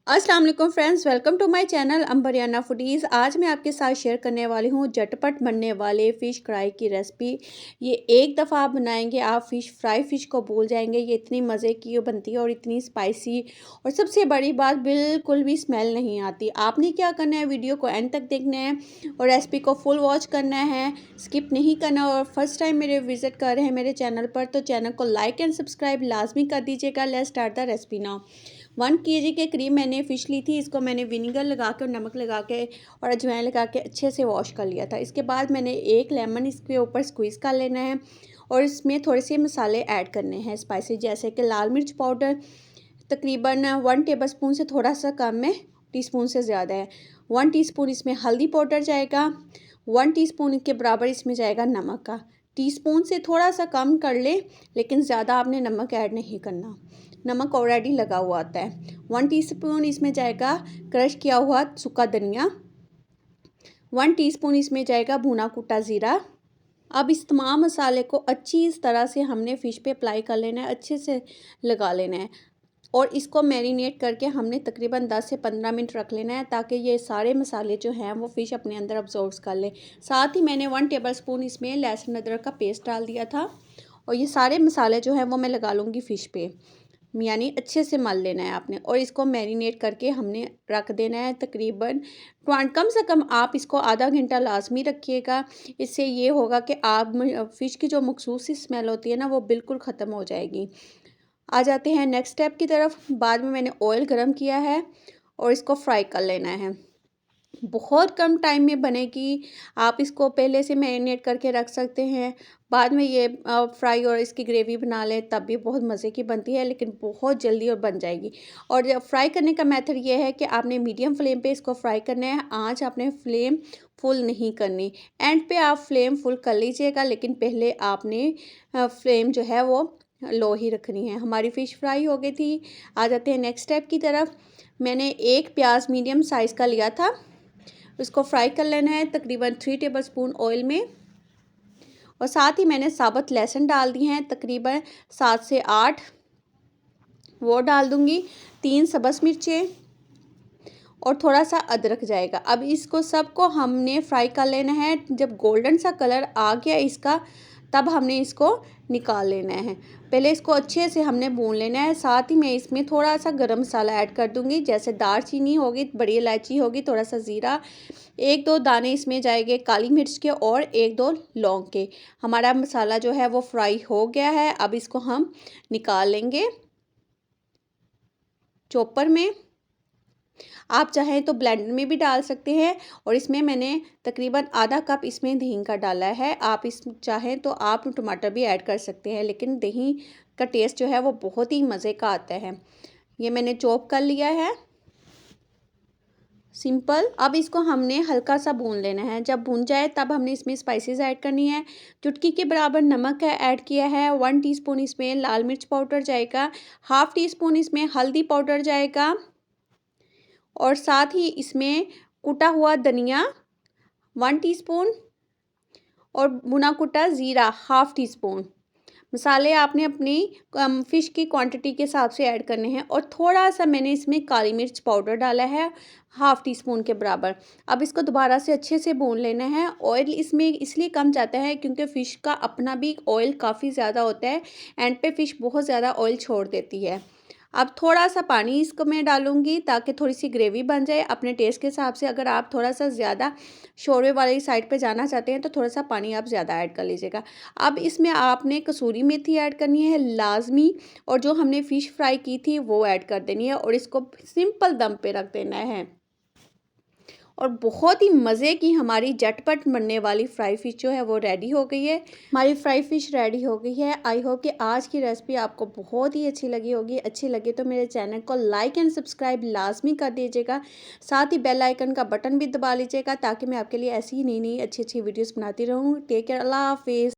अस्सलाम वालेकुम friends, welcome to my channel Ambariyana foodies. आज मैं आपके साथ शेयर करने वाली हूँ झटपट बनने वाले फ़िश कढ़ाई की रेसिपी। ये एक दफ़ा आप बनाएंगे आप फ़िश को भूल जाएंगे। ये इतनी मज़े की बनती है और इतनी स्पाइसी, और सबसे बड़ी बात बिल्कुल भी स्मेल नहीं आती। आपने क्या करना है, वीडियो को एंड तक देखना है और रेसिपी को फुल वॉच करना है, स्किप नहीं करना। और फर्स्ट टाइम मेरे विज़िट कर रहे हैं मेरे चैनल पर तो चैनल को लाइक एंड सब्सक्राइब लाजमी कर दीजिएगा। Let's start the recipe now. 1 kg के करीब मैंने फ़िश ली थी। इसको मैंने विनेगर लगा के और नमक लगा के और अजवाइन लगा के अच्छे से वॉश कर लिया था। इसके बाद मैंने एक लेमन इसके ऊपर स्क्वीज़ कर लेना है और इसमें थोड़े से मसाले ऐड करने हैं स्पाइसी, जैसे कि लाल मिर्च पाउडर तकरीबन 1 टेबलस्पून से थोड़ा सा कम है, टीस्पून से ज़्यादा है। 1 टीस्पून इसमें हल्दी पाउडर जाएगा। 1 टीस्पून के बराबर इसमें जाएगा नमक का। टीस्पून से थोड़ा सा कम कर ले, लेकिन ज़्यादा आपने नमक ऐड नहीं करना, नमक ऑलरेडी लगा हुआ आता है। 1 टीस्पून इसमें जाएगा क्रश किया हुआ सूखा धनिया। 1 टीस्पून इसमें जाएगा भुना कुटा ज़ीरा। अब इस तमाम मसाले को अच्छी इस तरह से हमने फ़िश पे अप्लाई कर लेना है, अच्छे से लगा लेना है और इसको मैरिनेट करके हमने तकरीबन 10 से 15 मिनट रख लेना है, ताकि ये सारे मसाले जो हैं वो फ़िश अपने अंदर अब्जॉर्ब कर ले। साथ ही मैंने 1 टेबलस्पून इसमें लहसुन अदरक का पेस्ट डाल दिया था और ये सारे मसाले जो हैं वो मैं लगा लूँगी फ़िश पे, यानी अच्छे से मल लेना है आपने और इसको मैरिनेट करके हमने रख देना है तकरीबन कम से कम आप इसको आधा घंटा लाजमी रखिएगा। इससे ये होगा कि आप फ़िश की जो मखसूस सी स्मेल होती है ना, वो बिल्कुल ख़त्म हो जाएगी। आ जाते हैं नेक्स्ट स्टेप की तरफ। बाद में मैंने ऑयल गरम किया है और इसको फ्राई कर लेना है। बहुत कम टाइम में बनेगी। आप इसको पहले से मैरिनेट करके रख सकते हैं, बाद में ये फ्राई और इसकी ग्रेवी बना लें तब भी बहुत मज़े की बनती है, लेकिन बहुत जल्दी और बन जाएगी। और जब फ्राई करने का मेथड ये है कि आपने मीडियम फ्लेम पे इसको फ्राई करना है। आँच आपने फ्लेम फुल नहीं करनी। एंड पे आप फ्लेम फुल कर लीजिएगा, लेकिन पहले आपने फ्लेम जो है वो लो ही रखनी है। हमारी फ़िश फ्राई हो गई थी। आ जाते हैं नेक्स्ट स्टेप की तरफ। मैंने एक प्याज मीडियम साइज़ का लिया था, इसको फ्राई कर लेना है तकरीबन 3 टेबलस्पून ऑयल में। और साथ ही मैंने साबुत लहसुन डाल दिए हैं तकरीबन 7 से 8, वो डाल दूंगी। 3 सब्ज़ मिर्चें और थोड़ा सा अदरक जाएगा। अब इसको सबको हमने फ्राई कर लेना है। जब गोल्डन सा कलर आ गया इसका, तब हमने इसको निकाल लेना है। पहले इसको अच्छे से हमने भून लेना है। साथ ही मैं इसमें थोड़ा सा गरम मसाला ऐड कर दूंगी, जैसे दालचीनी होगी, बड़ी इलायची होगी, थोड़ा सा ज़ीरा, 1-2 दाने इसमें जाएंगे काली मिर्च के और 1-2 लौंग के। हमारा मसाला जो है वो फ्राई हो गया है। अब इसको हम निकाल लेंगे चॉपर में। आप चाहें तो ब्लेंडर में भी डाल सकते हैं। और इसमें मैंने तकरीबन आधा कप इसमें दही का डाला है। आप इस चाहें तो आप टमाटर भी ऐड कर सकते हैं, लेकिन दही का टेस्ट जो है वो बहुत ही मज़े का आता है। ये मैंने चॉप कर लिया है सिंपल। अब इसको हमने हल्का सा भून लेना है। जब भून जाए तब हमने इसमें स्पाइसेस ऐड करनी है। चुटकी के बराबर नमक है ऐड किया है। 1 टीस्पून इसमें लाल मिर्च पाउडर जाएगा। हाफ़ टीस्पून इसमें हल्दी पाउडर जाएगा और साथ ही इसमें कुटा हुआ धनिया 1 टीस्पून और भुना कुटा ज़ीरा हाफ़ टीस्पून। मसाले आपने अपनी फ़िश की क्वांटिटी के हिसाब से ऐड करने हैं। और थोड़ा सा मैंने इसमें काली मिर्च पाउडर डाला है हाफ़ टीस्पून के बराबर। अब इसको दोबारा से अच्छे से भून लेना है। ऑयल इसमें इसलिए कम जाता है क्योंकि फ़िश का अपना भी ऑयल काफ़ी ज़्यादा होता है। एंड पे फ़िश बहुत ज़्यादा ऑयल छोड़ देती है। अब थोड़ा सा पानी इसको मैं डालूँगी ताकि थोड़ी सी ग्रेवी बन जाए अपने टेस्ट के हिसाब से। अगर आप थोड़ा सा ज़्यादा शोरबे वाली साइड पे जाना चाहते हैं तो थोड़ा सा पानी आप ज़्यादा ऐड कर लीजिएगा। अब इसमें आपने कसूरी मेथी ऐड करनी है लाज़मी, और जो हमने फ़िश फ्राई की थी वो ऐड कर देनी है और इसको सिंपल दम पे रख देना है। और बहुत ही मज़े की हमारी झटपट बनने वाली फ्राई फ़िश जो है वो रेडी हो गई है। हमारी फ्राई फ़िश रेडी हो गई है। आई होप कि आज की रेसिपी आपको बहुत ही अच्छी लगी होगी। अच्छी लगे तो मेरे चैनल को लाइक एंड सब्सक्राइब लाजमी कर दीजिएगा। साथ ही बेल आइकन का बटन भी दबा लीजिएगा, ताकि मैं आपके लिए ऐसी ही नई नई अच्छी अच्छी वीडियोज़ बनाती रहूँ। टेक केयर, अल्लाह हाफिज़।